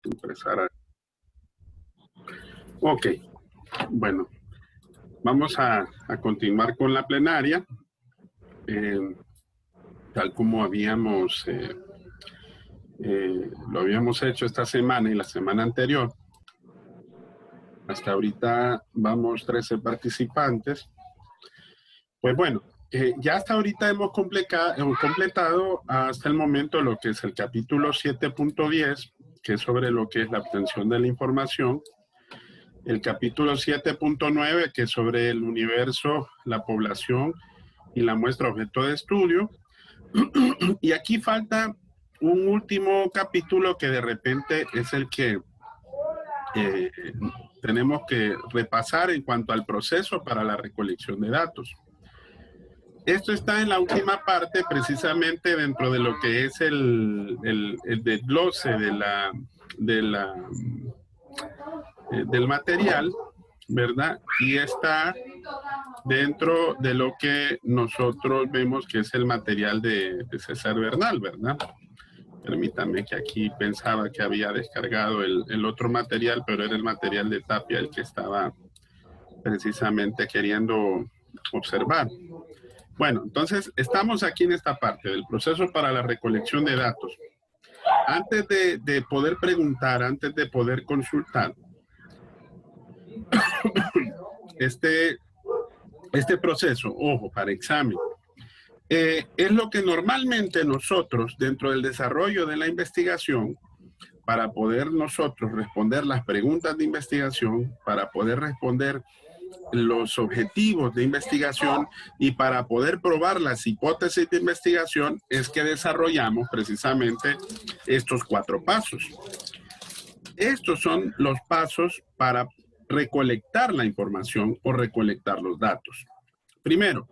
Empezar a... Ok, bueno, vamos a continuar con la plenaria, tal como lo habíamos hecho esta semana y la semana anterior. Hasta ahorita vamos 13 participantes. Pues bueno, ya hasta ahorita hemos completado hasta el momento lo que es el capítulo 7.10, que es sobre lo que es la obtención de la información. El capítulo 7.9, que es sobre el universo, la población y la muestra objeto de estudio. Y aquí falta un último capítulo que de repente es el que tenemos que repasar en cuanto al proceso para la recolección de datos. Esto está en la última parte, precisamente dentro de lo que es el desglose del material, ¿verdad? Y está dentro de lo que nosotros vemos que es el material de César Bernal, ¿verdad? Permítame, que aquí pensaba que había descargado el otro material, pero era el material de Tapia el que estaba precisamente queriendo observar. Bueno, entonces estamos aquí en esta parte del proceso para la recolección de datos. Antes de poder preguntar, antes de poder consultar, este proceso, ojo, para examen, es lo que normalmente nosotros, dentro del desarrollo de la investigación, para poder nosotros responder las preguntas de investigación, para poder responder los objetivos de investigación y para poder probar las hipótesis de investigación, es que desarrollamos precisamente estos 4 pasos. Estos son los pasos para recolectar la información o recolectar los datos. Primero,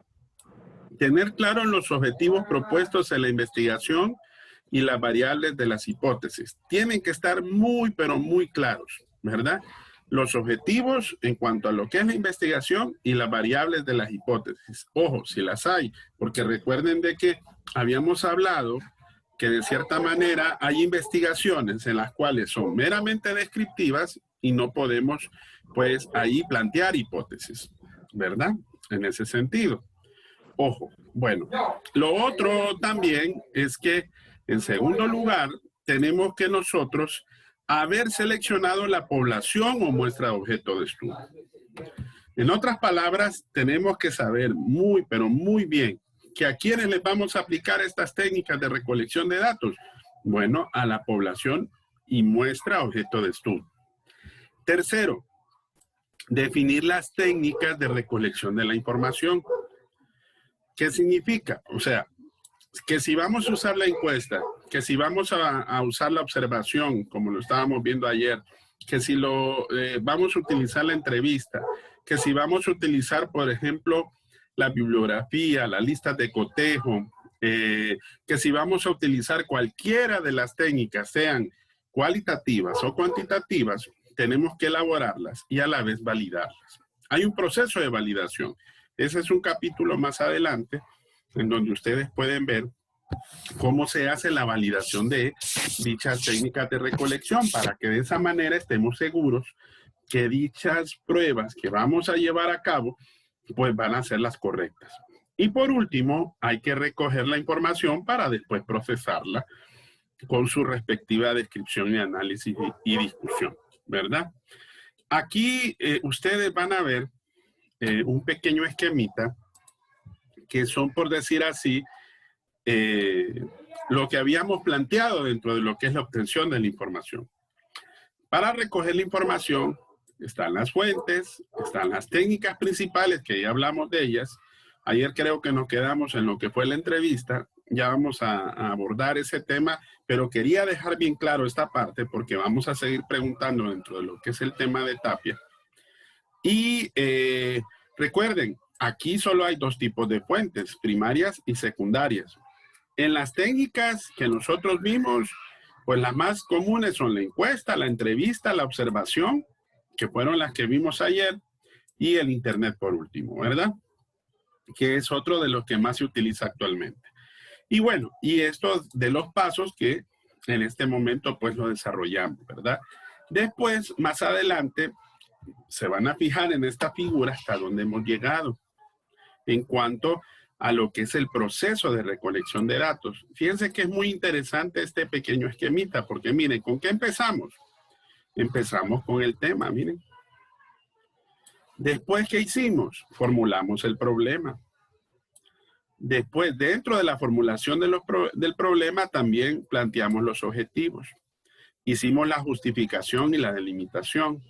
tener claros los objetivos propuestos en la investigación y las variables de las hipótesis. Tienen que estar muy, pero muy claros, ¿verdad? Los objetivos en cuanto a lo que es la investigación y las variables de las hipótesis. Ojo, si las hay, porque recuerden de que habíamos hablado que de cierta manera hay investigaciones en las cuales son meramente descriptivas y no podemos, pues, ahí plantear hipótesis, ¿verdad? En ese sentido. Ojo, bueno, lo otro también es que, en segundo lugar, tenemos que nosotros haber seleccionado la población o muestra de objeto de estudio. En otras palabras, tenemos que saber muy, pero muy bien que a quiénes les vamos a aplicar estas técnicas de recolección de datos. Bueno, a la población y muestra objeto de estudio. Tercero, definir las técnicas de recolección de la información. ¿Qué significa? O sea, que si vamos a usar la encuesta, que si vamos a usar la observación, como lo estábamos viendo ayer, que si vamos a utilizar la entrevista, que si vamos a utilizar, por ejemplo, la bibliografía, las listas de cotejo, que si vamos a utilizar cualquiera de las técnicas, sean cualitativas o cuantitativas, tenemos que elaborarlas y a la vez validarlas. Hay un proceso de validación. Ese es un capítulo más adelante, en donde ustedes pueden ver cómo se hace la validación de dichas técnicas de recolección para que de esa manera estemos seguros que dichas pruebas que vamos a llevar a cabo pues van a ser las correctas. Y por último, hay que recoger la información para después procesarla con su respectiva descripción y análisis y discusión, ¿verdad? Aquí ustedes van a ver un pequeño esquemita que son, por decir así, lo que habíamos planteado dentro de lo que es la obtención de la información. Para recoger la información están las fuentes, están las técnicas principales, que ya hablamos de ellas. Ayer creo que nos quedamos en lo que fue la entrevista. Ya vamos a abordar ese tema, pero quería dejar bien claro esta parte porque vamos a seguir preguntando dentro de lo que es el tema de Tapia. Y recuerden, aquí solo hay 2 tipos de fuentes, primarias y secundarias. En las técnicas que nosotros vimos, pues las más comunes son la encuesta, la entrevista, la observación, que fueron las que vimos ayer, y el Internet por último, ¿verdad? Que es otro de los que más se utiliza actualmente. Y bueno, y estos de los pasos que en este momento pues lo desarrollamos, ¿verdad? Después, más adelante, se van a fijar en esta figura hasta dónde hemos llegado en cuanto a lo que es el proceso de recolección de datos. Fíjense que es muy interesante este pequeño esquemita, porque miren, ¿con qué empezamos? Empezamos con el tema, miren. Después, ¿qué hicimos? Formulamos el problema. Después, dentro de la formulación del problema, también planteamos los objetivos. Hicimos la justificación y la delimitación.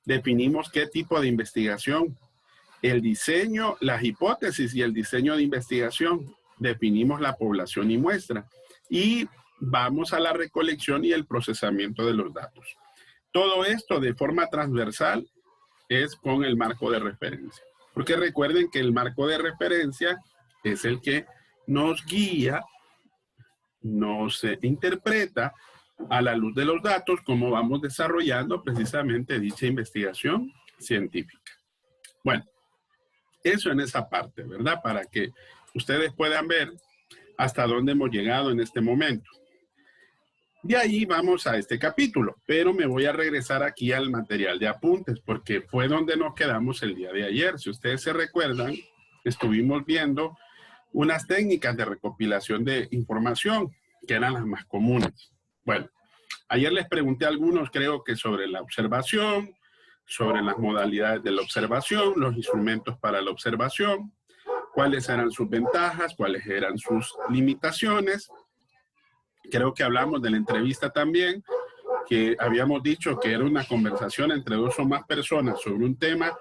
Definimos qué tipo de investigación. El diseño, las hipótesis y el diseño de investigación. Definimos la población y muestra. Y vamos a la recolección y el procesamiento de los datos. Todo esto de forma transversal es con el marco de referencia. Porque recuerden que el marco de referencia es el que nos guía, nos interpreta a la luz de los datos cómo vamos desarrollando precisamente dicha investigación científica. Bueno, eso en esa parte, ¿verdad? Para que ustedes puedan ver hasta dónde hemos llegado en este momento. De ahí vamos a este capítulo, pero me voy a regresar aquí al material de apuntes porque fue donde nos quedamos el día de ayer. Si ustedes se recuerdan, estuvimos viendo unas técnicas de recopilación de información que eran las más comunes. Bueno, ayer les pregunté a algunos, creo que sobre la observación, sobre las modalidades de la observación, los instrumentos para la observación, cuáles eran sus ventajas, cuáles eran sus limitaciones. Creo que hablamos de la entrevista también, que habíamos dicho que era una conversación entre dos o más personas sobre un tema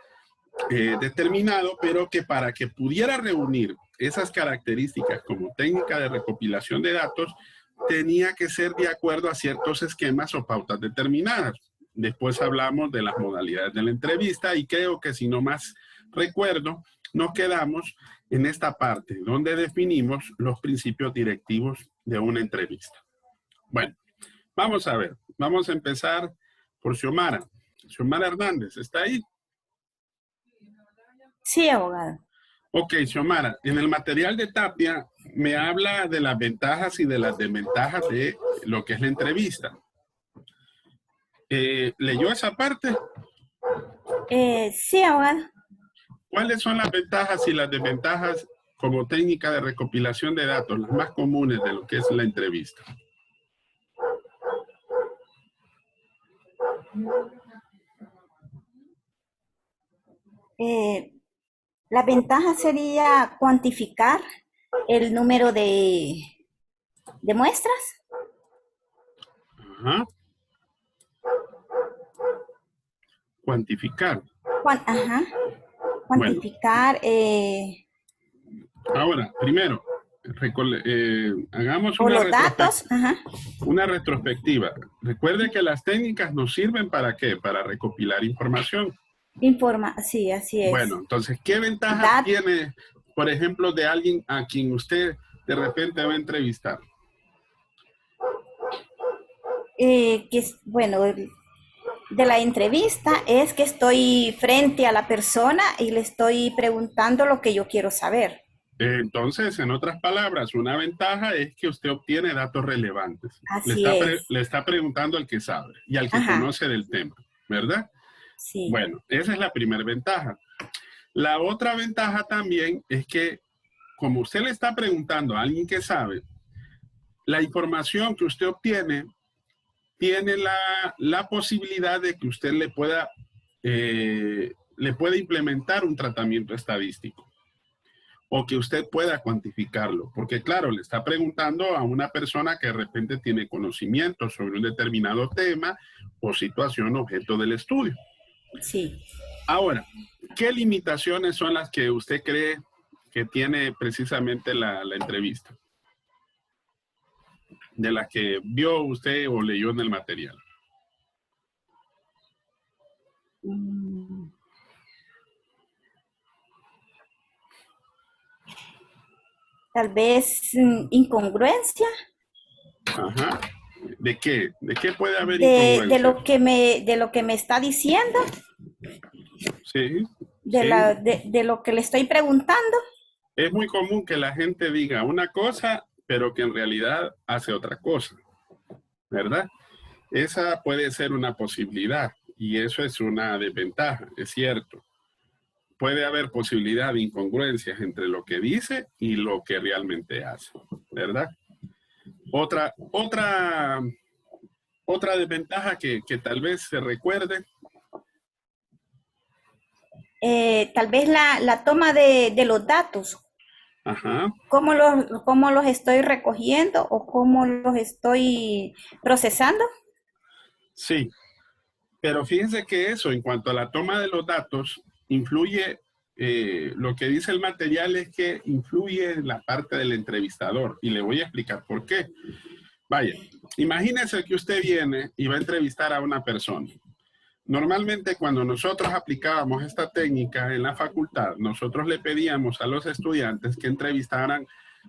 determinado, pero que para que pudiera reunir esas características como técnica de recopilación de datos, tenía que ser de acuerdo a ciertos esquemas o pautas determinadas. Después hablamos de las modalidades de la entrevista y creo que si no más recuerdo, nos quedamos en esta parte donde definimos los principios directivos de una entrevista. Bueno, vamos a ver. Vamos a empezar por Xiomara. Xiomara Hernández, ¿está ahí? Sí, abogado. Ok, Xiomara, en el material de Tapia me habla de las ventajas y de las desventajas de lo que es la entrevista. ¿Leyó esa parte? Sí, abogado. ¿Cuáles son las ventajas y las desventajas como técnica de recopilación de datos, las más comunes de lo que es la entrevista? La ventaja sería cuantificar el número de muestras. Ajá. Cuantificar. Ajá. Cuantificar. Bueno, ahora, primero, hagamos los datos. Ajá. Una retrospectiva. Recuerde que las técnicas nos sirven ¿para qué? Para recopilar información. Sí, así es. Bueno, entonces, ¿qué ventajas tiene, por ejemplo, de alguien a quien usted de repente va a entrevistar? Bueno, de la entrevista es que estoy frente a la persona y le estoy preguntando lo que yo quiero saber. Entonces, en otras palabras, una ventaja es que usted obtiene datos relevantes. Así le está preguntando al que sabe y al que conoce del tema, ¿verdad? Sí. Bueno, esa es la primera ventaja. La otra ventaja también es que, como usted le está preguntando a alguien que sabe, la información que usted obtiene tiene la posibilidad de que usted le pueda implementar un tratamiento estadístico o que usted pueda cuantificarlo. Porque claro, le está preguntando a una persona que de repente tiene conocimiento sobre un determinado tema o situación objeto del estudio. Sí. Ahora, ¿qué limitaciones son las que usted cree que tiene precisamente la entrevista? De las que vio usted o leyó en el material. Tal vez incongruencia. Ajá. ¿De qué? ¿De qué puede haber incongruencia? De lo que me está diciendo. Sí. De lo que le estoy preguntando. Es muy común que la gente diga una cosa, pero que en realidad hace otra cosa. ¿verdad? Esa puede ser una posibilidad y eso es una desventaja, es cierto. Puede haber posibilidad de incongruencias entre lo que dice y lo que realmente hace, ¿verdad? Otra desventaja que tal vez se recuerde. Tal vez la toma de los datos, Ajá, cómo los estoy recogiendo o cómo los estoy procesando. sí, pero fíjense que eso, en cuanto a la toma de los datos, influye, lo que dice el material es que influye en la parte del entrevistador y le voy a explicar por qué. Vaya, imagínese que usted viene y va a entrevistar a una persona. Normalmente cuando nosotros aplicábamos esta técnica en la facultad, nosotros le pedíamos a los estudiantes que entrevistaran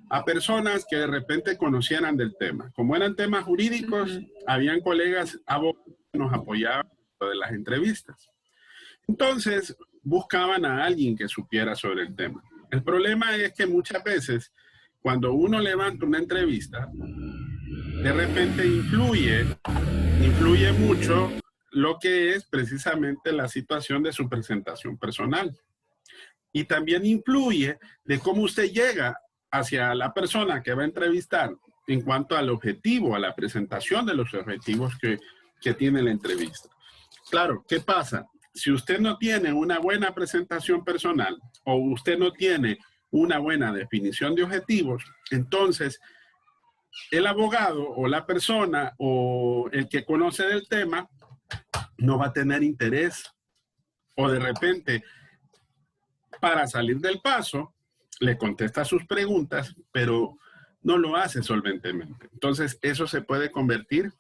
a personas que de repente conocieran del tema. Como eran temas jurídicos, habían colegas abogados que nos apoyaban de las entrevistas. Entonces, buscaban a alguien que supiera sobre el tema. El problema es que muchas veces, cuando uno levanta una entrevista, de repente influye mucho lo que es precisamente la situación de su presentación personal. Y también influye de cómo usted llega hacia la persona que va a entrevistar en cuanto al objetivo, a la presentación de los objetivos que tiene la entrevista. Claro, ¿qué pasa? Si usted no tiene una buena presentación personal o usted no tiene una buena definición de objetivos, entonces el abogado o la persona o el que conoce del tema no va a tener interés o de repente para salir del paso le contesta sus preguntas, pero no lo hace solventemente. Entonces eso se puede convertir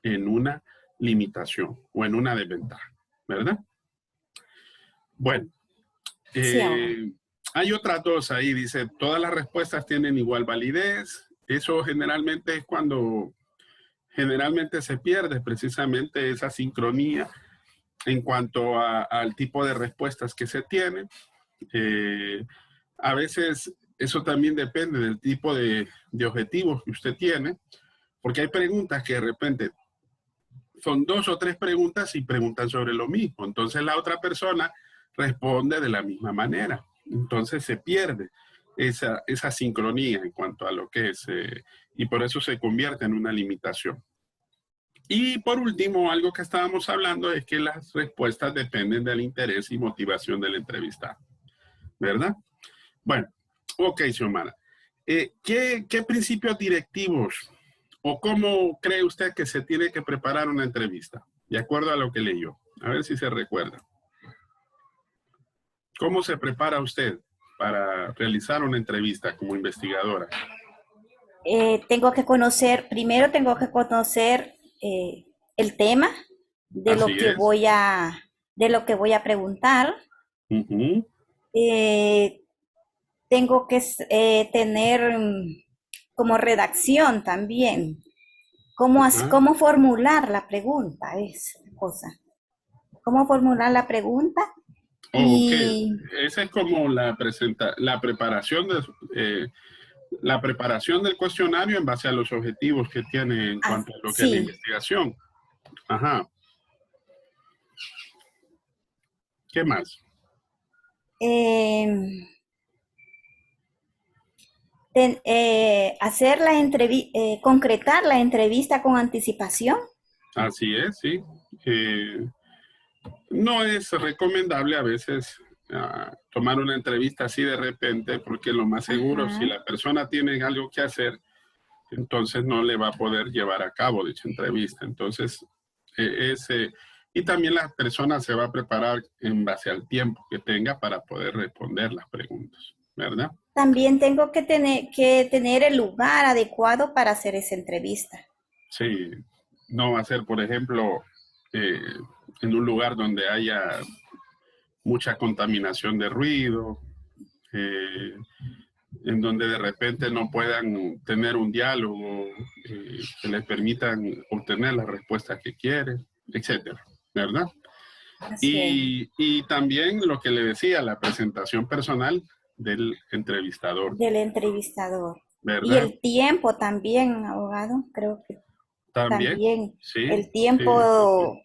en una limitación o en una desventaja, ¿verdad? Bueno, Sí, abogado. hay otras dos ahí, dice, todas las respuestas tienen igual validez. Eso generalmente es cuando generalmente se pierde precisamente esa sincronía en cuanto al tipo de respuestas que se tienen. A veces eso también depende del tipo de objetivos que usted tiene, porque hay preguntas que de repente son 2 o 3 preguntas y preguntan sobre lo mismo. Entonces la otra persona responde de la misma manera. Entonces se pierde esa sincronía en cuanto a lo que es, y por eso se convierte en una limitación. Y por último, algo que estábamos hablando es que las respuestas dependen del interés y motivación del entrevistado, ¿verdad? Bueno, ok, Xiomara. ¿Qué principios directivos o cómo cree usted que se tiene que preparar una entrevista? De acuerdo a lo que leyó. A ver si se recuerda. ¿Cómo se prepara usted para realizar una entrevista como investigadora? Primero tengo que conocer el tema Así es. de lo que voy a preguntar. Ujú. Eh, Tengo que tener como redacción también. Ajá. ¿Cómo formular la pregunta? Es la cosa. ¿Cómo formular la pregunta? Ok. Y Esa es como la preparación la preparación del cuestionario en base a los objetivos que tiene en cuanto a lo que es la sí, investigación. Ajá. ¿Qué más? eh, hacer concretar la entrevista con anticipación. Así es, sí. No es recomendable a veces tomar una entrevista así de repente, porque lo más seguro, si Ajá. la persona tiene algo que hacer, entonces no le va a poder llevar a cabo dicha entrevista. Entonces, y también la persona se va a preparar en base al tiempo que tenga para poder responder las preguntas, ¿verdad? También tengo que tener el lugar adecuado para hacer esa entrevista. Sí, no va a ser, por ejemplo, eh, en un lugar donde haya mucha contaminación de ruido, eh, en donde de repente no puedan tener un diálogo que les permitan obtener las respuestas que quieren, etcétera, ¿verdad? Así es, Y también lo que le decía, la presentación personal del entrevistador, del entrevistador. Y ¿verdad? el tiempo también, abogado, creo que. También, también sí, el sí, tiempo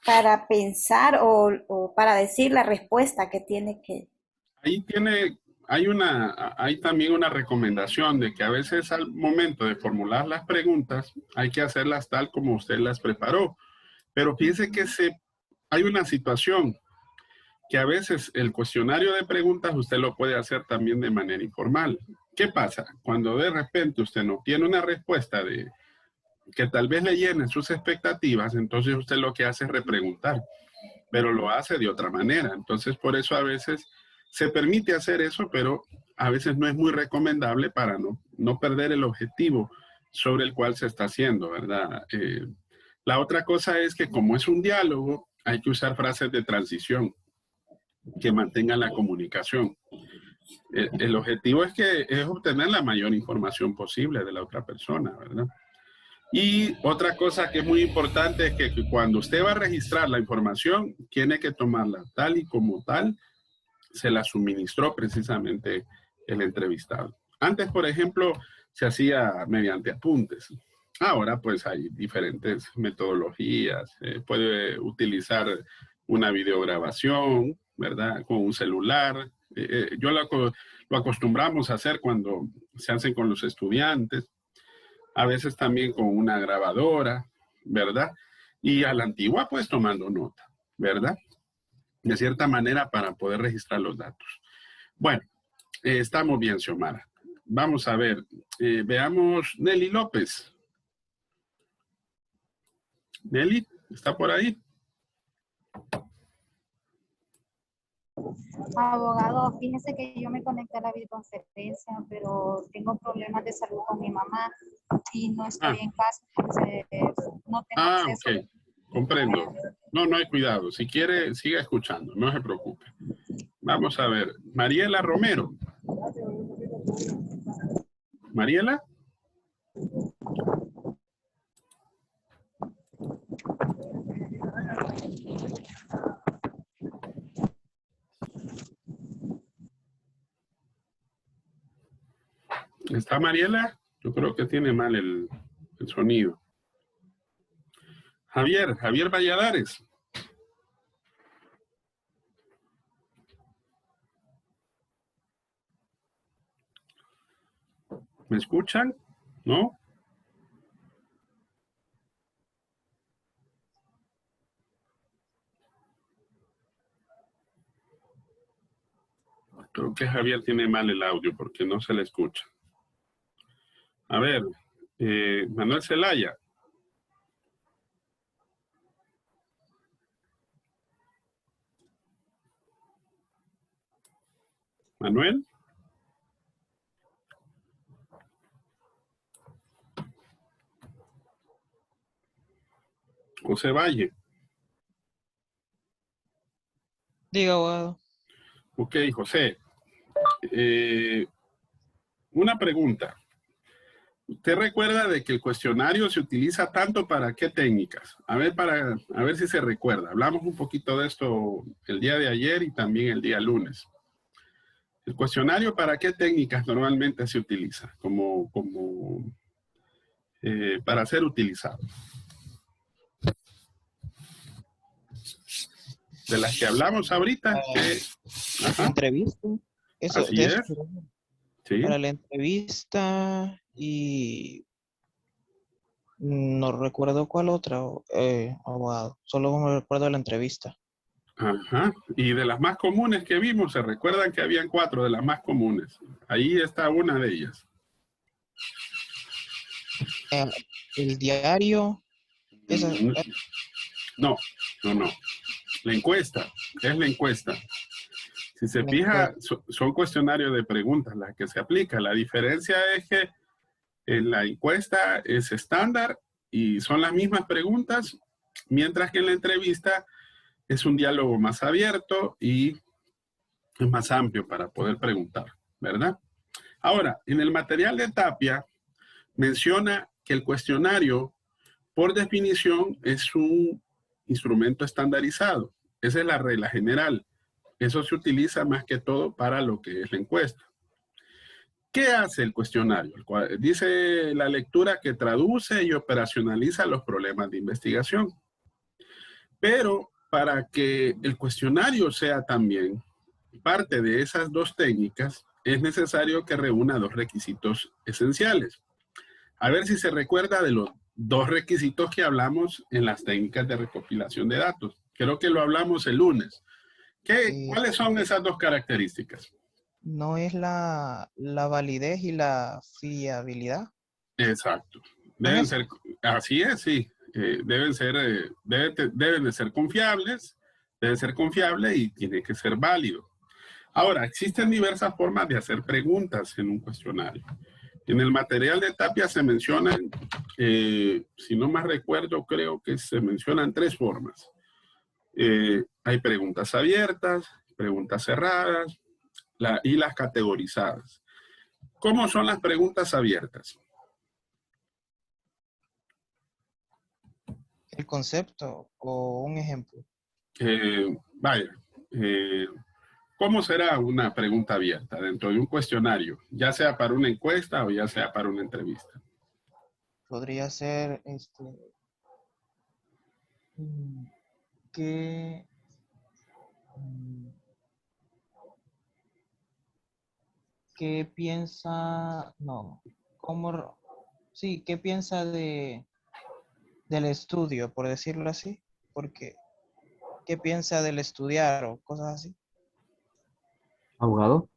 para pensar o para decir la respuesta que tiene que... ahí tiene, hay también una recomendación de que a veces al momento de formular las preguntas hay que hacerlas tal como usted las preparó. Pero piense que hay una situación que a veces el cuestionario de preguntas usted lo puede hacer también de manera informal. ¿Qué pasa? Cuando de repente usted no tiene una respuesta que tal vez le llene sus expectativas, entonces usted lo que hace es repreguntar, pero lo hace de otra manera. Entonces, por eso a veces se permite hacer eso, pero a veces no es muy recomendable para no perder el objetivo sobre el cual se está haciendo, ¿verdad? La otra cosa es que como es un diálogo, hay que usar frases de transición que mantengan la comunicación. El objetivo es obtener la mayor información posible de la otra persona, ¿verdad? Y otra cosa que es muy importante es que cuando usted va a registrar la información, tiene que tomarla tal y como tal se la suministró precisamente el entrevistado. Antes, por ejemplo, se hacía mediante apuntes. Ahora, pues hay diferentes metodologías. Puede utilizar una videograbación, ¿verdad? Con un celular. Lo acostumbramos a hacer cuando se hacen con los estudiantes. A veces también con una grabadora, ¿verdad? Y a la antigua, pues tomando nota, ¿verdad? De cierta manera para poder registrar los datos. Bueno, estamos bien, Xiomara. Vamos a ver, veamos Nelly López. Nelly, ¿está por ahí? Abogado, fíjese que yo me conecté a la videoconferencia, pero tengo problemas de salud con mi mamá y no estoy en casa, entonces no tengo acceso. Ok, comprendo. No hay cuidado. Si quiere, siga escuchando, no se preocupe. Vamos a ver, Mariela Romero. Mariela. ¿Está Mariela? Yo creo que tiene mal el sonido. Javier Valladares. ¿Me escuchan? ¿No? Creo que Javier tiene mal el audio porque no se le escucha. A ver, Manuel Zelaya. Manuel. José Valle. Diga, abogado. Ok, José. Una pregunta. ¿Usted recuerda de que el cuestionario se utiliza tanto para qué técnicas? A ver si se recuerda. Hablamos un poquito de esto el día de ayer y también el día lunes. ¿El cuestionario para qué técnicas normalmente se utiliza para ser utilizado? De las que hablamos ahorita. Entrevista. Eso, Así de eso, es. Sí. para la entrevista y no recuerdo cuál otra, abogado. Solo me recuerdo la entrevista. Ajá. Y de las más comunes que vimos, se recuerdan que habían 4 de las más comunes. Ahí está una de ellas. El diario. Esa, No. La encuesta, es la encuesta. Si se fija, son cuestionarios de preguntas las que se aplican. La diferencia es que en la encuesta es estándar y son las mismas preguntas, mientras que en la entrevista es un diálogo más abierto y es más amplio para poder preguntar, ¿verdad? Ahora, en el material de Tapia menciona que el cuestionario, por definición, es un instrumento estandarizado. Esa es la regla general. Eso se utiliza más que todo para lo que es la encuesta. ¿Qué hace el cuestionario? Dice la lectura que traduce y operacionaliza los problemas de investigación. Pero para que el cuestionario sea también parte de esas dos técnicas, es necesario que reúna dos requisitos esenciales. A ver si se recuerda de los dos requisitos que hablamos en las técnicas de recopilación de datos. Creo que lo hablamos el lunes. ¿Cuáles son esas dos características? ¿No es la validez y la fiabilidad? Exacto. ¿No Deben es ser, así es, sí. Deben de ser confiables, debe ser confiable y tiene que ser válido. Ahora, existen diversas formas de hacer preguntas en un cuestionario. En el material de Tapia se mencionan, si no más recuerdo, creo que se mencionan 3 formas. Hay preguntas abiertas, preguntas cerradas y las categorizadas. ¿Cómo son las preguntas abiertas? el concepto o un ejemplo? Vaya, ¿cómo será una pregunta abierta dentro de un cuestionario? Ya sea para una encuesta o ya sea para una entrevista. Podría ser, mm, ¿qué, mm, qué piensa, no, cómo, sí, qué piensa del estudio, por decirlo así? Porque, ¿qué piensa del estudiar o cosas así? Abogado,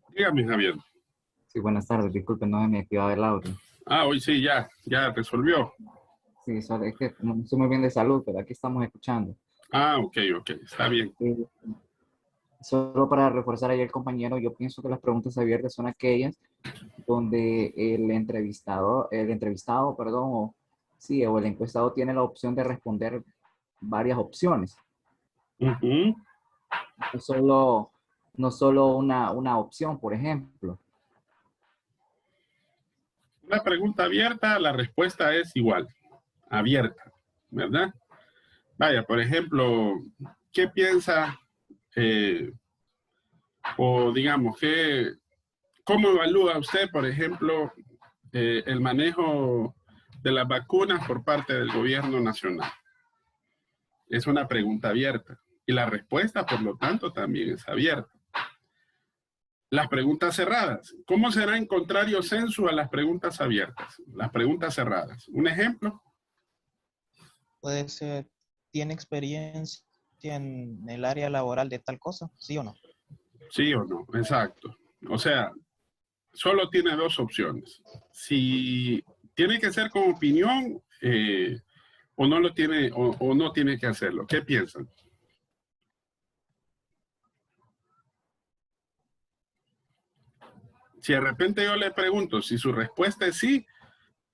Dígame, Javier. sí, buenas tardes. Disculpe, no me he activado el audio. Hoy sí, ya resolvió. Sí, es que no estoy muy bien de salud, pero aquí estamos escuchando. Ok, está bien. Eh, Solo para reforzar ahí el compañero, yo pienso que las preguntas abiertas son aquellas donde el entrevistado, perdón, o el encuestado tiene la opción de responder varias opciones. Ujú. No solo una opción, por ejemplo. Una pregunta abierta, la respuesta es igual, abierta, ¿verdad? Vaya, por ejemplo, ¿qué piensa o digamos, cómo evalúa usted, por ejemplo, el manejo de las vacunas por parte del gobierno nacional? Es una pregunta abierta y la respuesta, por lo tanto, también es abierta. Las preguntas cerradas. ¿Cómo será en contrario sensu a las preguntas abiertas? Las preguntas cerradas. ¿Un ejemplo? Puede ser, ¿tiene experiencia en el área laboral de tal cosa? ¿Sí o no? Sí o no, exacto. O sea, solo tiene dos opciones. Si tiene que ser con opinión o no lo tiene o no tiene que hacerlo. ¿Qué piensan? Si de repente yo le pregunto si su respuesta es sí,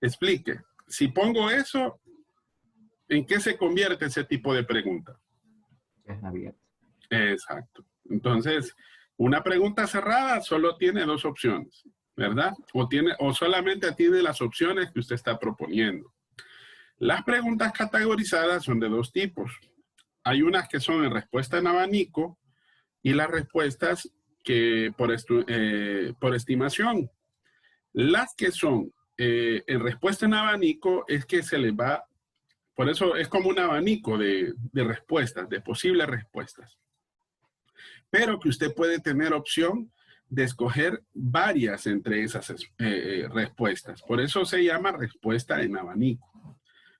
explique. Si pongo eso, ¿en qué se convierte ese tipo de pregunta? Es abierto. Exacto. Entonces, una pregunta cerrada solo tiene dos opciones, ¿verdad? O solamente tiene las opciones que usted está proponiendo. Las preguntas categorizadas son de dos tipos. Hay unas que son en respuesta en abanico y las respuestas que por estimación. Las que son en respuesta en abanico es que se les va, por eso es como un abanico de respuestas, de posibles respuestas. Pero que usted puede tener opción de escoger varias entre esas respuestas. Por eso se llama respuesta en abanico,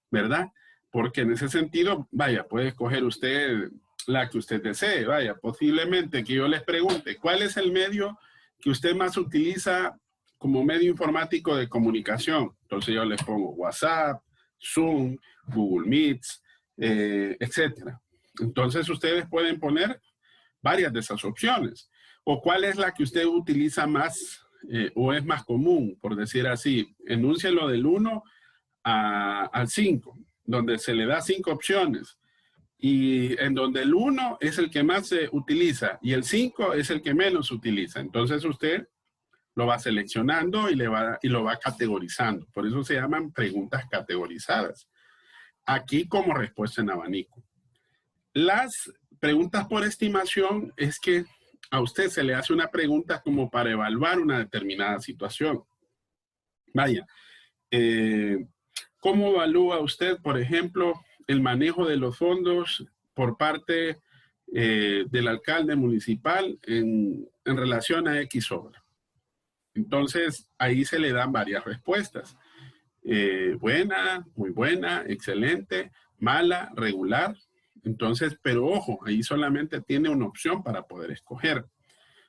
¿verdad? Porque en ese sentido, vaya, puede escoger usted la que usted desee, vaya, posiblemente que yo les pregunte, ¿cuál es el medio que usted más utiliza como medio informático de comunicación? Entonces yo les pongo WhatsApp, Zoom, Google Meets, etcétera. Entonces ustedes pueden poner varias de esas opciones. ¿O cuál es la que usted utiliza más o es más común, por decir así? Enúncielo del 1 al 5, donde se le da 5 opciones y en donde el 1 es el que más se utiliza y el 5 es el que menos se utiliza. Entonces usted lo va seleccionando y lo va categorizando. Por eso se llaman preguntas categorizadas. Aquí como respuesta en abanico. Las preguntas por estimación es que a usted se le hace una pregunta como para evaluar una determinada situación. Vaya, ¿cómo evalúa usted, por ejemplo, el manejo de los fondos por parte del alcalde municipal en relación a X obra? Entonces, ahí se le dan varias respuestas. Buena, muy buena, excelente, mala, regular. Entonces, pero ojo, ahí solamente tiene una opción para poder escoger.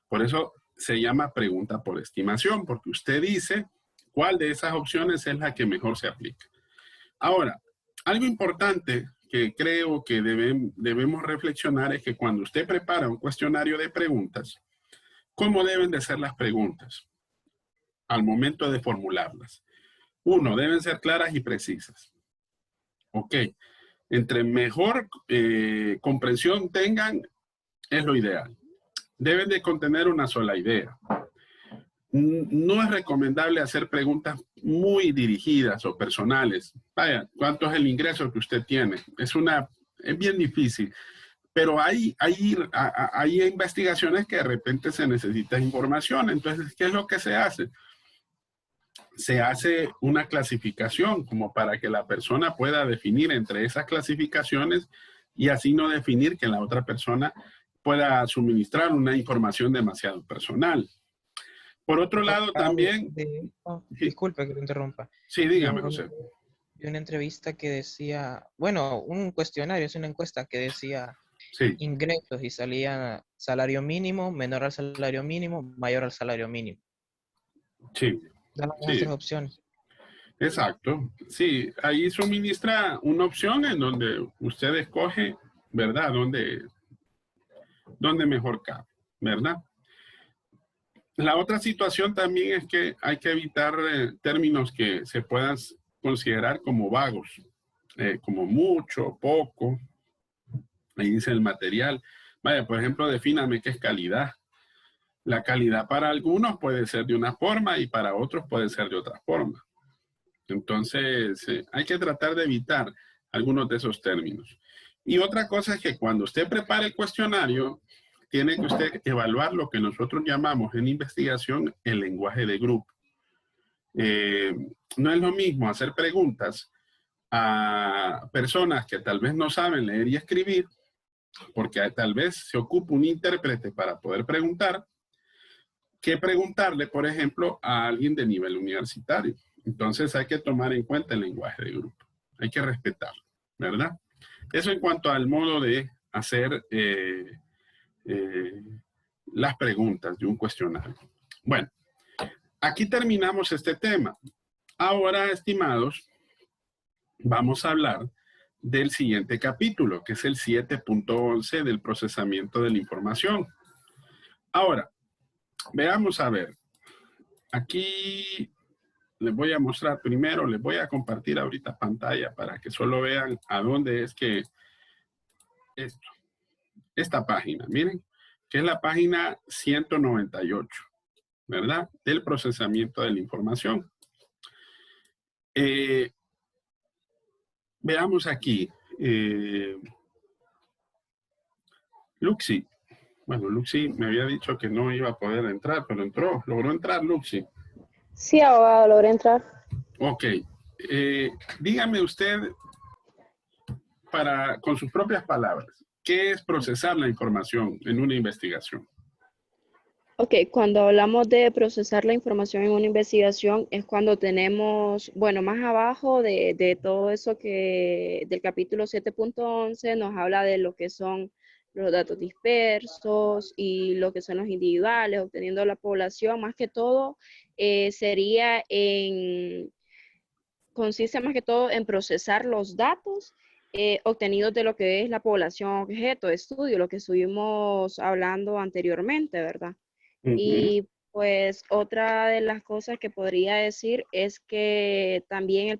Por eso se llama pregunta por estimación, porque usted dice cuál de esas opciones es la que mejor se aplica. Ahora, algo importante que creo que debemos reflexionar es que cuando usted prepara un cuestionario de preguntas, ¿cómo deben de ser las preguntas al momento de formularlas? Uno, deben ser claras y precisas. Ok. Entre mejor comprensión tengan, es lo ideal. Deben de contener una sola idea. No es recomendable hacer preguntas muy dirigidas o personales. Vaya, ¿cuánto es el ingreso que usted tiene? Es bien difícil. Pero hay investigaciones que de repente se necesita información. Entonces, ¿qué es lo que se hace? Se hace una clasificación como para que la persona pueda definir entre esas clasificaciones y así no definir que la otra persona pueda suministrar una información demasiado personal. Por otro lado, también... Disculpe que te interrumpa. Sí, dígame, José. Vi una entrevista que decía, bueno, un cuestionario, es una encuesta que decía sí. Ingresos y salía salario mínimo, menor al salario mínimo, mayor al salario mínimo. Sí. Dan las tres opciones. Exacto. Sí, ahí suministra una opción en donde usted escoge, ¿verdad? Donde mejor cabe, ¿verdad? La otra situación también es que hay que evitar términos que se puedan considerar como vagos, como mucho, poco. Ahí dice el material. Vaya, por ejemplo, defíname qué es calidad. La calidad para algunos puede ser de una forma y para otros puede ser de otra forma. Entonces, hay que tratar de evitar algunos de esos términos. Y otra cosa es que cuando usted prepare el cuestionario, tiene que usted evaluar lo que nosotros llamamos en investigación el lenguaje de grupo. No es lo mismo hacer preguntas a personas que tal vez no saben leer y escribir, porque tal vez se ocupa un intérprete para poder preguntar, que preguntarle, por ejemplo, a alguien de nivel universitario. Entonces hay que tomar en cuenta el lenguaje de grupo. Hay que respetarlo, ¿verdad? Eso en cuanto al modo de hacer las preguntas de un cuestionario. Bueno, aquí terminamos este tema. Ahora, estimados, vamos a hablar del siguiente capítulo, que es el 7.11 del procesamiento de la información. Ahora, veamos a ver. Aquí les voy a mostrar primero, les voy a compartir ahorita pantalla para que solo vean a dónde es que esta página, miren, que es la página 198, ¿verdad? Del procesamiento de la información. Veamos aquí. Luxi. Bueno, Luxi me había dicho que no iba a poder entrar, pero entró. ¿Logró entrar, Luxi? Sí, abogado, logré entrar. Ok. Dígame usted, con sus propias palabras, ¿qué es procesar la información en una investigación? Ok, cuando hablamos de procesar la información en una investigación es cuando tenemos, bueno, más abajo de todo eso que del capítulo 7.11 nos habla de lo que son los datos dispersos y lo que son los individuales, obteniendo la población, más que todo consiste más que todo en procesar los datos obtenidos de lo que es la población objeto de estudio, lo que estuvimos hablando anteriormente, ¿verdad? Y pues otra de las cosas que podría decir es que también el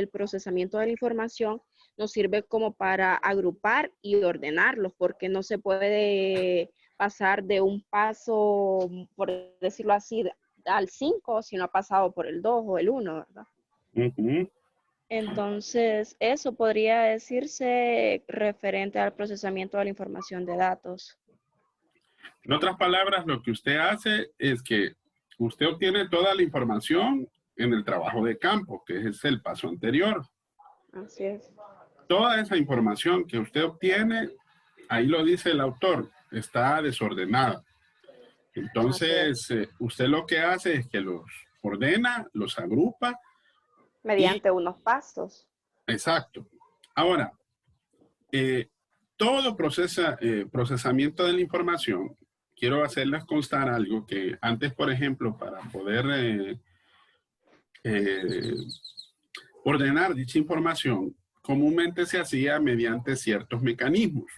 procesamiento de la información nos sirve como para agrupar y ordenarlos, porque no se puede pasar de un paso, por decirlo así, al 5 si no ha pasado por el 2 o el 1, ¿verdad? Entonces, eso podría decirse referente al procesamiento de la información de datos. En otras palabras, lo que usted hace es que usted obtiene toda la información en el trabajo de campo, que es el paso anterior. Así es. Toda esa información que usted obtiene, ahí lo dice el autor, está desordenada. Entonces, usted lo que hace es que los ordena, los agrupa. Mediante unos pasos. Exacto. Ahora, todo procesamiento de la información, quiero hacerles constar algo que antes, por ejemplo, para poder ordenar dicha información, comúnmente se hacía mediante ciertos mecanismos.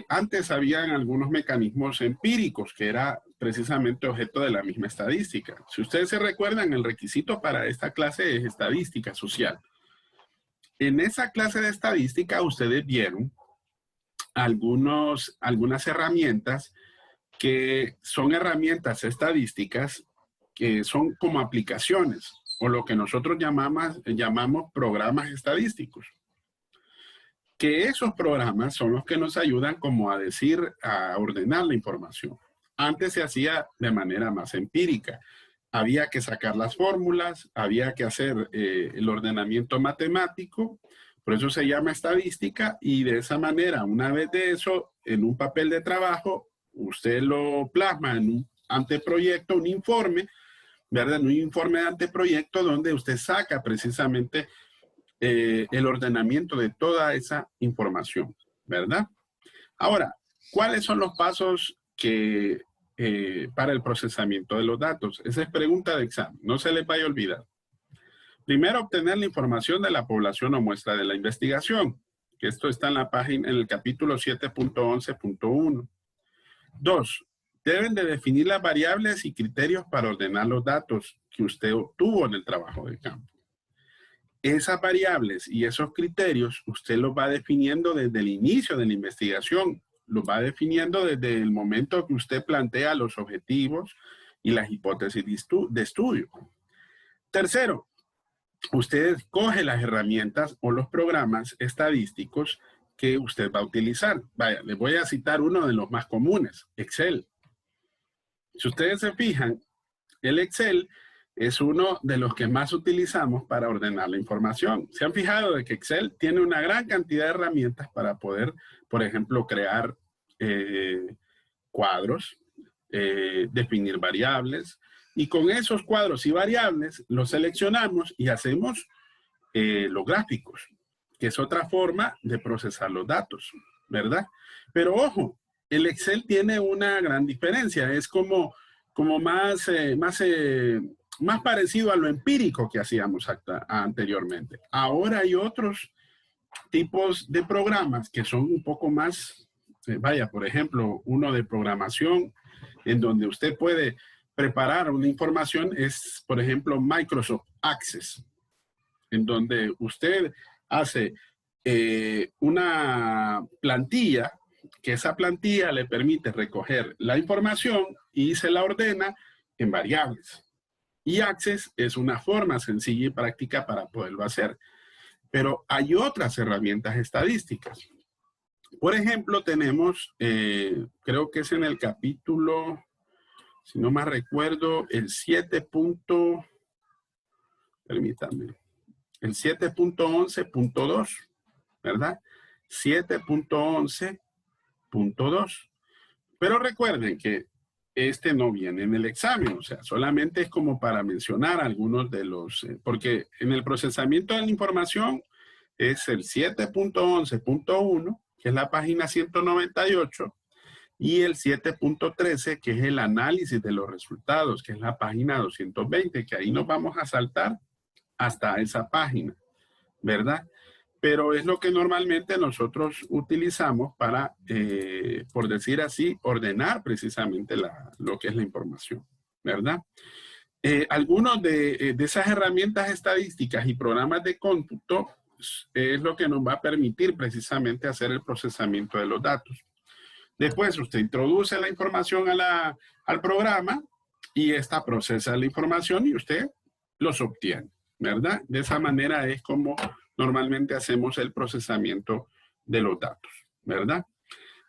Antes habían algunos mecanismos empíricos que era precisamente objeto de la misma estadística. Si ustedes se recuerdan, el requisito para esta clase es estadística social. En esa clase de estadística ustedes vieron algunas herramientas que son herramientas estadísticas que son como aplicaciones o lo que nosotros llamamos programas estadísticos. Que esos programas son los que nos ayudan como a ordenar la información. Antes se hacía de manera más empírica. Había que sacar las fórmulas, había que hacer el ordenamiento matemático, por eso se llama estadística, y de esa manera, una vez de eso, en un papel de trabajo, usted lo plasma en un anteproyecto, un informe, ¿verdad? En un informe de anteproyecto donde usted saca precisamente el ordenamiento de toda esa información, ¿verdad? Ahora, ¿cuáles son los pasos para el procesamiento de los datos? Esa es pregunta de examen, no se les vaya a olvidar. Primero, obtener la información de la población o muestra de la investigación, que esto está en la página, en el capítulo 7.11.1. 2. Deben de definir las variables y criterios para ordenar los datos que usted obtuvo en el trabajo de campo. Esas variables y esos criterios usted los va definiendo desde el inicio de la investigación, los va definiendo desde el momento que usted plantea los objetivos y las hipótesis de estudio. Tercero, usted escoge las herramientas o los programas estadísticos que usted va a utilizar. Vaya, les voy a citar uno de los más comunes, Excel. Si ustedes se fijan, el Excel es uno de los que más utilizamos para ordenar la información. ¿Se han fijado de que Excel tiene una gran cantidad de herramientas para poder, por ejemplo, crear cuadros, definir variables, y con esos cuadros y variables los seleccionamos y hacemos los gráficos, que es otra forma de procesar los datos, ¿verdad? Pero ojo, el Excel tiene una gran diferencia, es como más parecido a lo empírico que hacíamos anteriormente. Ahora hay otros tipos de programas que son un poco más, por ejemplo, uno de programación en donde usted puede preparar una información es, por ejemplo, Microsoft Access, en donde usted hace una plantilla, que esa plantilla le permite recoger la información y se la ordena en variables. Y Access es una forma sencilla y práctica para poderlo hacer. Pero hay otras herramientas estadísticas. Por ejemplo, tenemos, creo que es en el capítulo, si no más recuerdo, el 7.11.2, ¿verdad? 7.11.2. Pero recuerden que este no viene en el examen, o sea, solamente es como para mencionar algunos de los, porque en el procesamiento de la información es el 7.11.1, que es la página 198, y el 7.13, que es el análisis de los resultados, que es la página 220, que ahí nos vamos a saltar hasta esa página, ¿verdad? Pero es lo que normalmente nosotros utilizamos para, por decir así, ordenar precisamente lo que es la información, ¿verdad? Algunos de esas herramientas estadísticas y programas de cómputo es lo que nos va a permitir precisamente hacer el procesamiento de los datos. Después usted introduce la información al programa y esta procesa la información y usted los obtiene, ¿verdad? De esa manera es como normalmente hacemos el procesamiento de los datos, ¿verdad?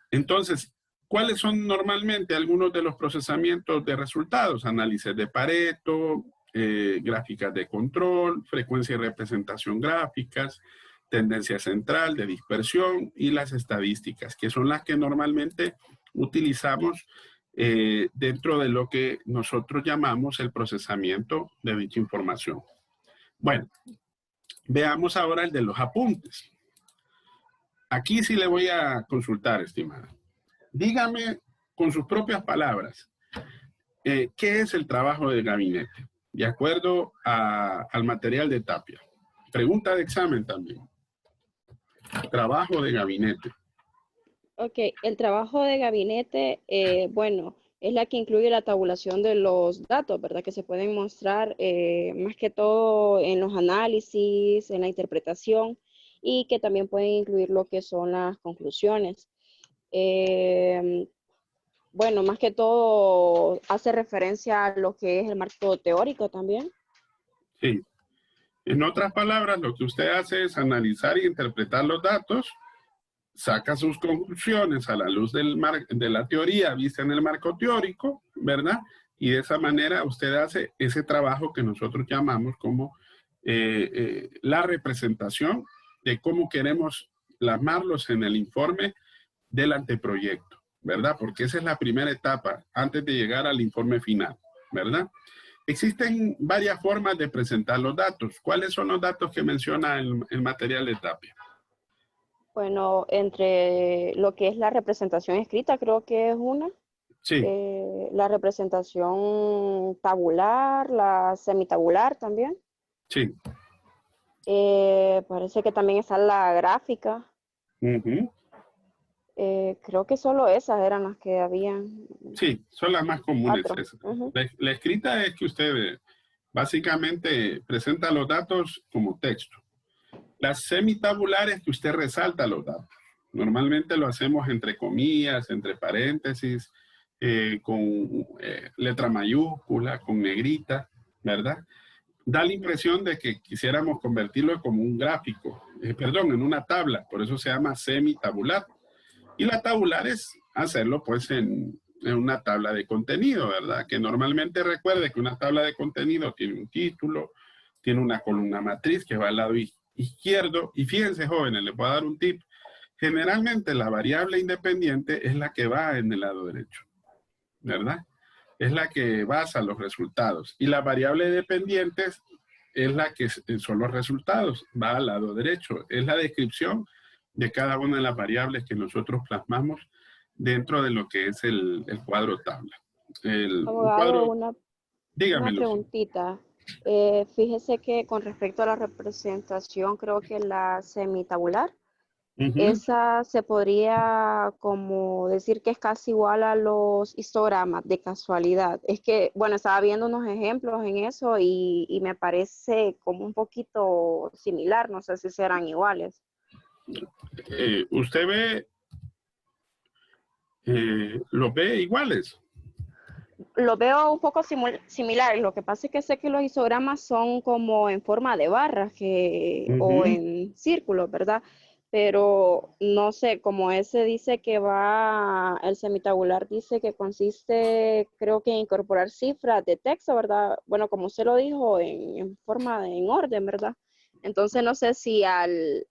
Entonces, ¿Cuáles son normalmente algunos de los procesamientos de resultados? Análisis de Pareto, gráficas de control, frecuencia y representación gráficas, tendencia central de dispersión y las estadísticas, que son las que normalmente utilizamos dentro de lo que nosotros llamamos el procesamiento de dicha información. Bueno, veamos ahora el de los apuntes. Aquí sí le voy a consultar, estimada. Dígame con sus propias palabras, ¿qué es el trabajo de gabinete? De acuerdo al material de Tapia. Pregunta de examen también. Trabajo de gabinete. Ok, el trabajo de gabinete, bueno, es la que incluye la tabulación de los datos, ¿verdad? Que se pueden mostrar más que todo en los análisis, en la interpretación y que también pueden incluir lo que son las conclusiones. Bueno, más que todo hace referencia a lo que es el marco teórico también. Sí. En otras palabras, lo que usted hace es analizar e interpretar los datos, saca sus conclusiones a la luz de la teoría vista en el marco teórico, ¿verdad? Y de esa manera usted hace ese trabajo que nosotros llamamos como la representación de cómo queremos plasmarlos en el informe del anteproyecto, ¿verdad? Porque esa es la primera etapa antes de llegar al informe final, ¿verdad? Existen varias formas de presentar los datos. ¿Cuáles son los datos que menciona el material de Tapia? Bueno, entre lo que es la representación escrita, creo que es una. Sí, La representación tabular, la semitabular también. sí. Parece que también está la gráfica. Ujú. Creo que solo esas eran las que habían. Sí, son las más comunes. 4. Ujú. La escrita es que usted básicamente presenta los datos como texto. Las semitabulares que usted resalta los datos. Normalmente lo hacemos entre comillas, entre paréntesis, con letra mayúscula, con negrita, ¿verdad? Da la impresión de que quisiéramos convertirlo como un gráfico, perdón, en una tabla, por eso se llama semitabular. Y la tabular es hacerlo pues en una tabla de contenido, ¿verdad? Que normalmente recuerde que una tabla de contenido tiene un título, tiene una columna matriz que va al lado izquierdo. Y fíjense, jóvenes, les voy a dar un tip. Generalmente la variable independiente es la que va en el lado derecho, ¿verdad? Es la que basa los resultados. Y la variable dependiente es la que son los resultados, va al lado derecho. Es la descripción de cada una de las variables que nosotros plasmamos dentro de lo que es el cuadro tabla. Un Abogado, cuadro, una dígamelo. preguntita. Fíjese que con respecto a la representación, creo que la semitabular, esa se podría como decir que es casi igual a los histogramas de casualidad. Es que, bueno, estaba viendo unos ejemplos en eso y me parece como un poquito similar, no sé si serán iguales. Usted ve, los ve iguales. Lo veo un poco similar. Lo que pasa es que sé que los histogramas son como en forma de barras o en círculos, ¿verdad? Pero no sé, como ese dice que va, el semitabular dice que consiste, creo que en incorporar cifras de texto, ¿verdad? Bueno, como usted lo dijo, en forma en orden, ¿verdad? Entonces no sé si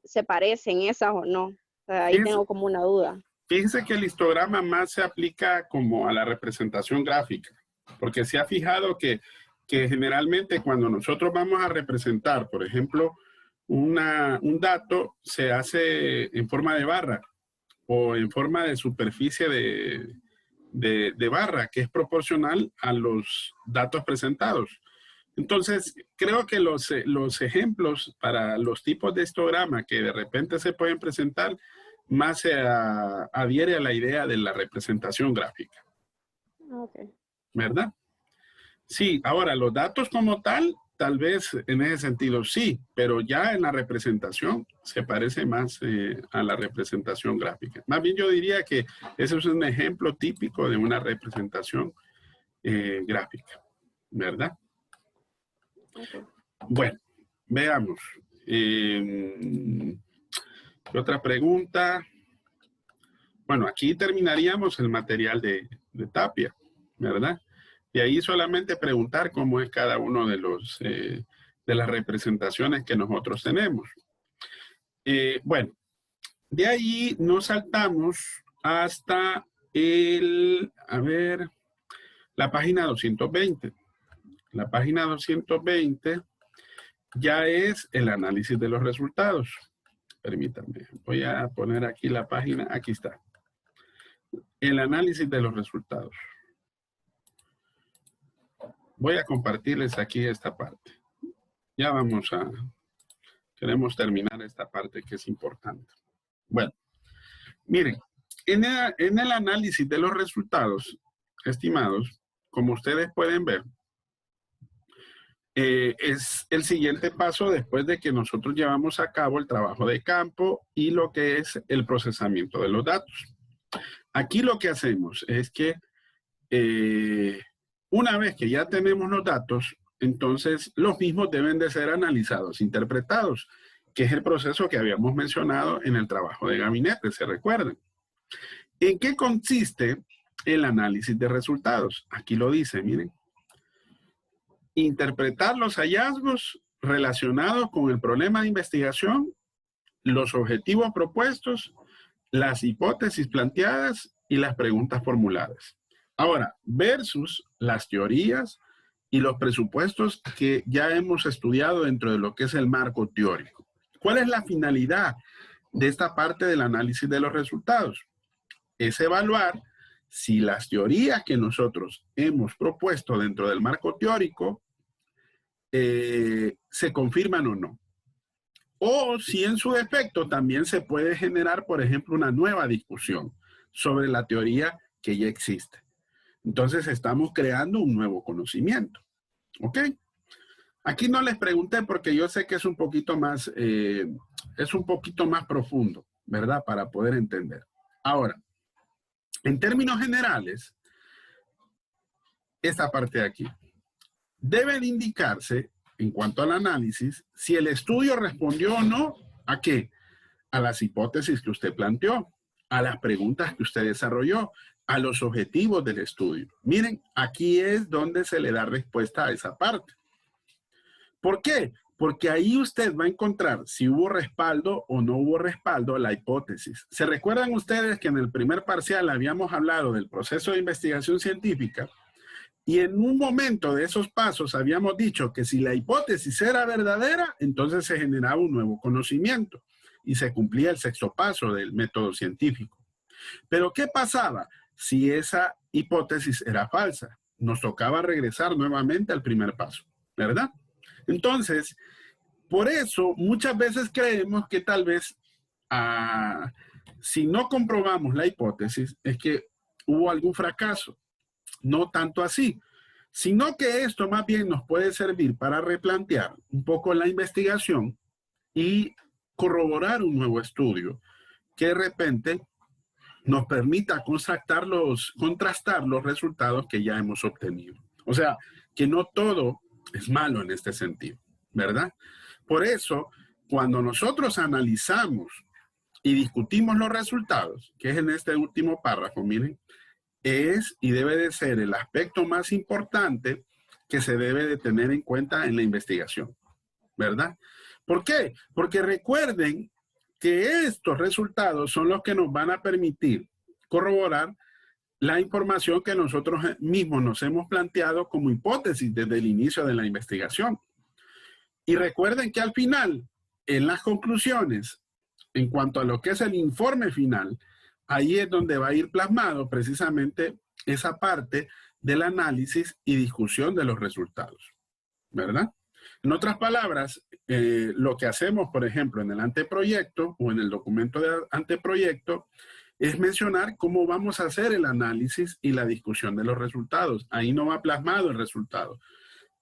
se parecen esas o no. O sea, ahí tengo como una duda. Fíjense que el histograma más se aplica como a la representación gráfica, porque se ha fijado que generalmente cuando nosotros vamos a representar, por ejemplo, un dato se hace en forma de barra o en forma de superficie de barra, que es proporcional a los datos presentados. Entonces, creo que los ejemplos para los tipos de histograma que de repente se pueden presentar más se adhiere a la idea de la representación gráfica. Okay. ¿Verdad? Sí, ahora los datos como tal vez en ese sentido sí, pero ya en la representación se parece más a la representación gráfica. Más bien yo diría que ese es un ejemplo típico de una representación gráfica, ¿verdad? Okay. Bueno, veamos. ¿Qué otra pregunta? Bueno, aquí terminaríamos el material de Tapia, ¿verdad? Y ahí solamente preguntar cómo es cada uno de los de las representaciones que nosotros tenemos. Bueno, de ahí nos saltamos hasta la página 220. La página 220 ya es el análisis de los resultados. Permítanme, voy a poner aquí la página, aquí está. El análisis de los resultados. Voy a compartirles aquí esta parte. Ya queremos terminar esta parte que es importante. Bueno, miren, en el análisis de los resultados, estimados, como ustedes pueden ver, es el siguiente paso después de que nosotros llevamos a cabo el trabajo de campo y lo que es el procesamiento de los datos. Aquí lo que hacemos es que una vez que ya tenemos los datos, entonces los mismos deben de ser analizados, interpretados, que es el proceso que habíamos mencionado en el trabajo de gabinete, ¿se recuerdan? ¿En qué consiste el análisis de resultados? Aquí lo dice, miren. Interpretar los hallazgos relacionados con el problema de investigación, los objetivos propuestos, las hipótesis planteadas y las preguntas formuladas. Ahora, versus las teorías y los presupuestos que ya hemos estudiado dentro de lo que es el marco teórico. ¿Cuál es la finalidad de esta parte del análisis de los resultados? Es evaluar si las teorías que nosotros hemos propuesto dentro del marco teórico se confirman o no. O si en su defecto también se puede generar, por ejemplo, una nueva discusión sobre la teoría que ya existe. Entonces estamos creando un nuevo conocimiento. ¿Ok? Aquí no les pregunté porque yo sé que es un poquito más profundo, ¿verdad? Para poder entender. Ahora, en términos generales, esta parte de aquí debe de indicarse, en cuanto al análisis, si el estudio respondió o no, ¿a qué? A las hipótesis que usted planteó, a las preguntas que usted desarrolló, a los objetivos del estudio. Miren, aquí es donde se le da respuesta a esa parte. ¿Por qué? Porque ahí usted va a encontrar si hubo respaldo o no hubo respaldo a la hipótesis. ¿Se recuerdan ustedes que en el primer parcial habíamos hablado del proceso de investigación científica? Y en un momento de esos pasos habíamos dicho que si la hipótesis era verdadera, entonces se generaba un nuevo conocimiento y se cumplía el sexto paso del método científico. Pero ¿qué pasaba si esa hipótesis era falsa? Nos tocaba regresar nuevamente al primer paso, ¿verdad? Entonces, por eso muchas veces creemos que tal vez si no comprobamos la hipótesis es que hubo algún fracaso. No tanto así, sino que esto más bien nos puede servir para replantear un poco la investigación y corroborar un nuevo estudio que de repente nos permita contrastar los resultados que ya hemos obtenido. O sea, que no todo es malo en este sentido, ¿verdad? Por eso, cuando nosotros analizamos y discutimos los resultados, que es en este último párrafo, miren, es y debe de ser el aspecto más importante que se debe de tener en cuenta en la investigación, ¿verdad? ¿Por qué? Porque recuerden que estos resultados son los que nos van a permitir corroborar la información que nosotros mismos nos hemos planteado como hipótesis desde el inicio de la investigación. Y recuerden que al final, en las conclusiones, en cuanto a lo que es el informe final, ahí es donde va a ir plasmado precisamente esa parte del análisis y discusión de los resultados, ¿verdad? En otras palabras, lo que hacemos, por ejemplo, en el anteproyecto o en el documento de anteproyecto, es mencionar cómo vamos a hacer el análisis y la discusión de los resultados. Ahí no va plasmado el resultado.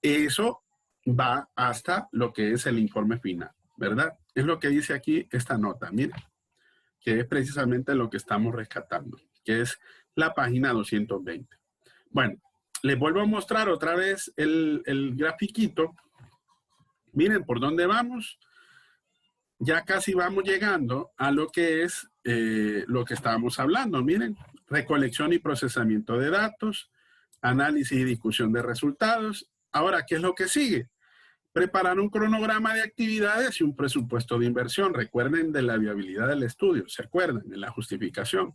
Eso va hasta lo que es el informe final, ¿verdad? Es lo que dice aquí esta nota, miren, que es precisamente lo que estamos rescatando, que es la página 220. Bueno, les vuelvo a mostrar otra vez el grafiquito. Miren por dónde vamos. ya casi vamos llegando a lo que es lo que estábamos hablando. Miren, recolección y procesamiento de datos, análisis y discusión de resultados. Ahora, ¿qué es lo que sigue? Preparar un cronograma de actividades y un presupuesto de inversión. Recuerden de la viabilidad del estudio, ¿se acuerdan? De la justificación.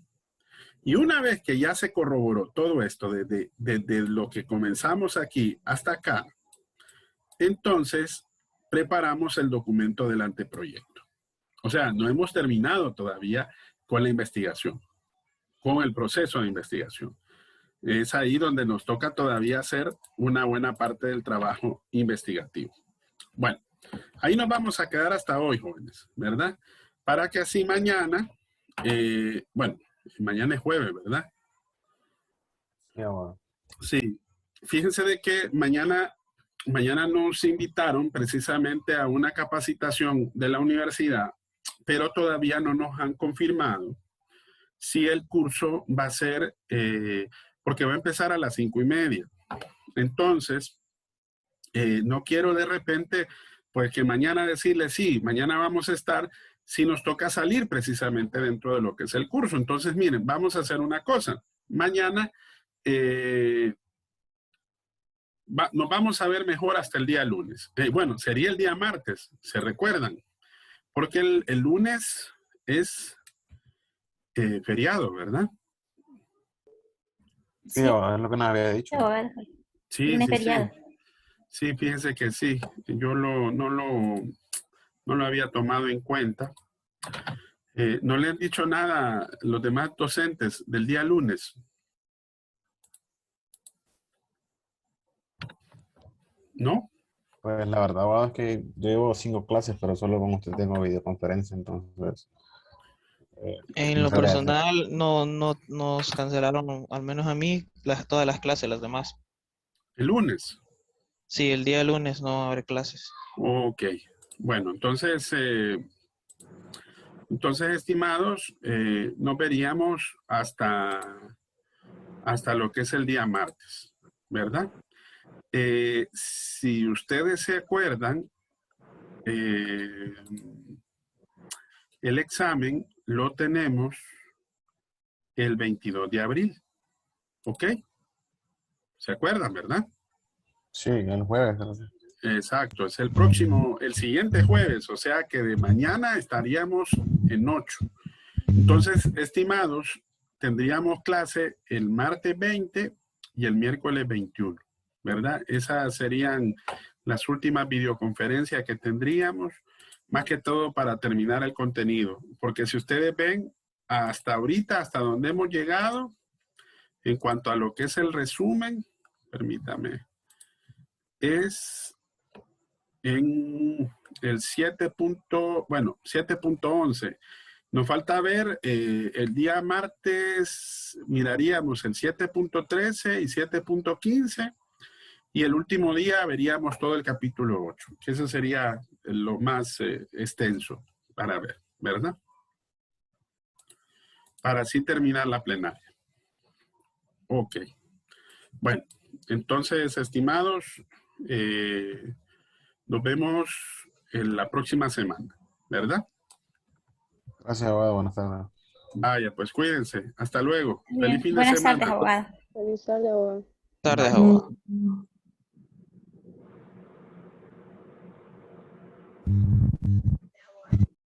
Y una vez que ya se corroboró todo esto, desde lo que comenzamos aquí hasta acá, entonces preparamos el documento del anteproyecto. O sea, no hemos terminado todavía con la investigación, con el proceso de investigación. Es ahí donde nos toca todavía hacer una buena parte del trabajo investigativo. Bueno, ahí nos vamos a quedar hasta hoy, jóvenes, ¿verdad? Para que así mañana, bueno, mañana es jueves, ¿verdad? Sí, fíjense de que mañana nos invitaron precisamente a una capacitación de la universidad, pero todavía no nos han confirmado si el curso va a ser, porque va a empezar a las 5:30. Entonces, no quiero de repente, pues que mañana decirle, sí, mañana vamos a estar, si nos toca salir precisamente dentro de lo que es el curso. Entonces, miren, vamos a hacer una cosa. Mañana nos vamos a ver mejor hasta el día lunes. Bueno, sería el día martes, ¿se recuerdan? Porque el lunes es feriado, ¿verdad? Sí, es lo que nos había dicho. Sí, sí, sí. Sí, fíjense que sí. Yo no lo había tomado en cuenta. ¿No le han dicho nada los demás docentes del día lunes? ¿No? Pues la verdad, abogado, es que yo llevo 5 clases, pero solo con usted tengo videoconferencia, entonces... En lo personal, no nos cancelaron, al menos a mí, todas las clases, las demás. ¿El lunes? Sí, el día lunes no habrá clases. Ok. Bueno, entonces, estimados, nos veríamos hasta lo que es el día martes, ¿verdad? Si ustedes se acuerdan, el examen lo tenemos el 22 de abril, ¿ok? ¿Se acuerdan, verdad? Sí, el jueves. Exacto, es el siguiente jueves, o sea que de mañana estaríamos en 8. Entonces, estimados, tendríamos clase el martes 20 y el miércoles 21, ¿verdad? Esas serían las últimas videoconferencias que tendríamos, más que todo para terminar el contenido. Porque si ustedes ven, hasta ahorita, hasta donde hemos llegado, en cuanto a lo que es el resumen, permítame, es en el 7.11. Nos falta ver el día martes, miraríamos el 7.13 y 7.15, y el último día veríamos todo el capítulo 8, que eso sería lo más extenso para ver, ¿verdad? Para así terminar la plenaria. Ok. Bueno, entonces, estimados, nos vemos en la próxima semana, ¿verdad? Gracias, abogado. Buenas tardes. Vaya, pues cuídense. Hasta luego. Bien. Feliz fin de Buenas semana. tardes, abogado. Feliz tarde, abogado. Tardes, abogado.